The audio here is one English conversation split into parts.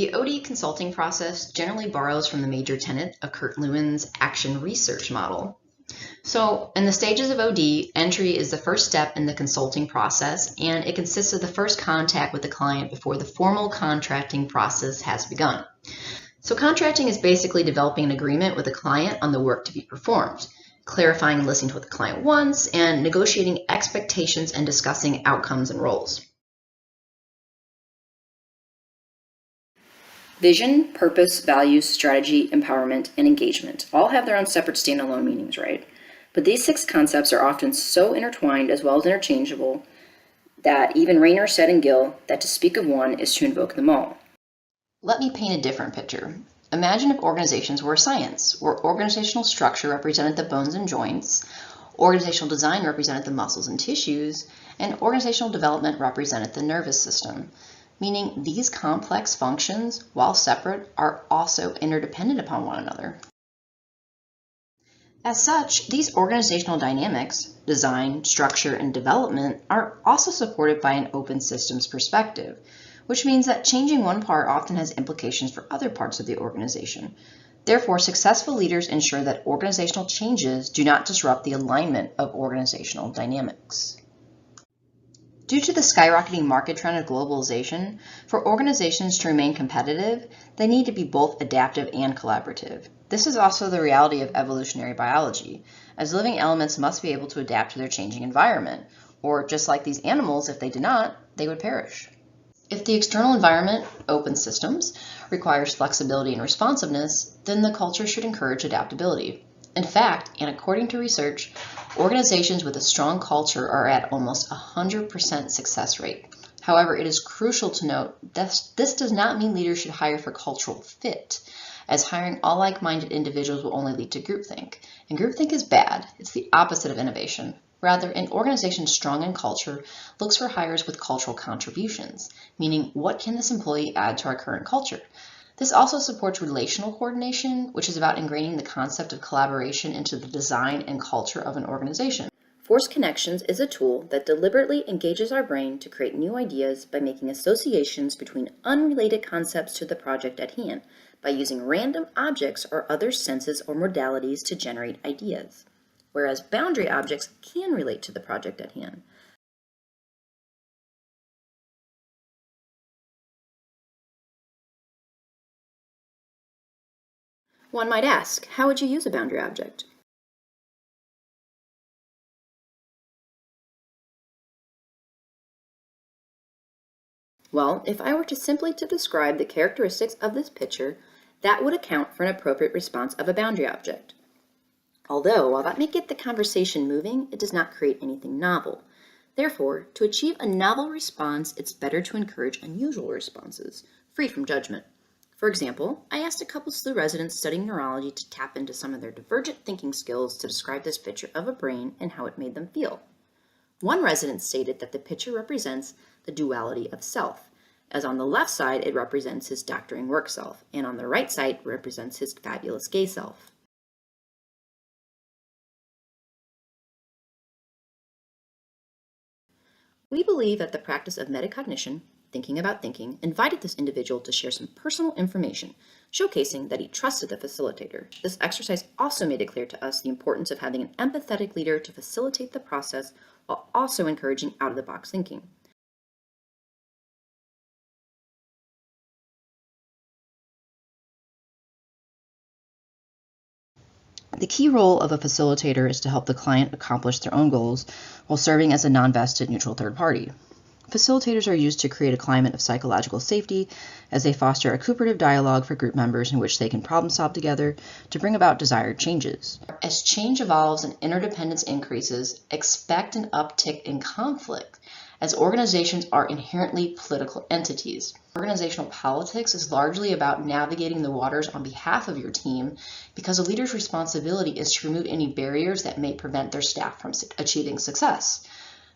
The OD consulting process generally borrows from the major tenet of Kurt Lewin's action research model. So in the stages of OD, entry is the first step in the consulting process, and it consists of the first contact with the client before the formal contracting process has begun. So contracting is basically developing an agreement with the client on the work to be performed, clarifying and listening to what the client wants, and negotiating expectations and discussing outcomes and roles. Vision, purpose, values, strategy, empowerment, and engagement all have their own separate standalone meanings, right? But these 6 concepts are often so intertwined as well as interchangeable that even Rayner said in Gill that to speak of one is to invoke them all. Let me paint a different picture. Imagine if organizations were a science, where organizational structure represented the bones and joints, organizational design represented the muscles and tissues, and organizational development represented the nervous system. Meaning these complex functions, while separate, are also interdependent upon one another. As such, these organizational dynamics, design, structure, and development, are also supported by an open systems perspective, which means that changing one part often has implications for other parts of the organization. Therefore, successful leaders ensure that organizational changes do not disrupt the alignment of organizational dynamics. Due to the skyrocketing market trend of globalization, for organizations to remain competitive, they need to be both adaptive and collaborative. This is also the reality of evolutionary biology, as living elements must be able to adapt to their changing environment, or just like these animals, if they did not, they would perish. If the external environment, open systems, requires flexibility and responsiveness, then the culture should encourage adaptability. In fact, and according to research, organizations with a strong culture are at almost 100% success rate. However, it is crucial to note that this does not mean leaders should hire for cultural fit, as hiring all like-minded individuals will only lead to groupthink. And groupthink is bad. It's the opposite of innovation. Rather, an organization strong in culture looks for hires with cultural contributions, meaning what can this employee add to our current culture? This also supports relational coordination, which is about ingraining the concept of collaboration into the design and culture of an organization. Force connections is a tool that deliberately engages our brain to create new ideas by making associations between unrelated concepts to the project at hand, by using random objects or other senses or modalities to generate ideas, whereas boundary objects can relate to the project at hand. One might ask, how would you use a boundary object? Well, if I were to simply describe the characteristics of this picture, that would account for an appropriate response of a boundary object. Although, while that may get the conversation moving, it does not create anything novel. Therefore, to achieve a novel response, it's better to encourage unusual responses, free from judgment. For example, I asked a couple of SLU residents studying neurology to tap into some of their divergent thinking skills to describe this picture of a brain and how it made them feel. One resident stated that the picture represents the duality of self, as on the left side it represents his doctoring work self, and on the right side represents his fabulous gay self. We believe that the practice of metacognition, thinking about thinking, invited this individual to share some personal information, showcasing that he trusted the facilitator. This exercise also made it clear to us the importance of having an empathetic leader to facilitate the process while also encouraging out-of-the-box thinking. The key role of a facilitator is to help the client accomplish their own goals while serving as a non-vested neutral third party. Facilitators are used to create a climate of psychological safety as they foster a cooperative dialogue for group members in which they can problem solve together to bring about desired changes. As change evolves and interdependence increases, expect an uptick in conflict, as organizations are inherently political entities. Organizational politics is largely about navigating the waters on behalf of your team because a leader's responsibility is to remove any barriers that may prevent their staff from achieving success.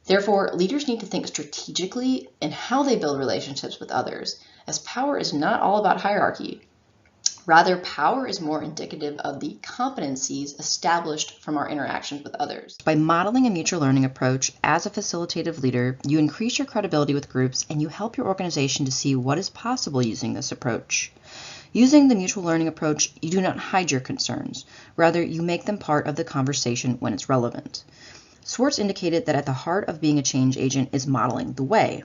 Therefore, leaders need to think strategically in how they build relationships with others, as power is not all about hierarchy. Rather, power is more indicative of the competencies established from our interactions with others. By modeling a mutual learning approach as a facilitative leader, you increase your credibility with groups and you help your organization to see what is possible using this approach. Using the mutual learning approach, you do not hide your concerns. Rather, you make them part of the conversation when it's relevant. Swartz indicated that at the heart of being a change agent is modeling the way.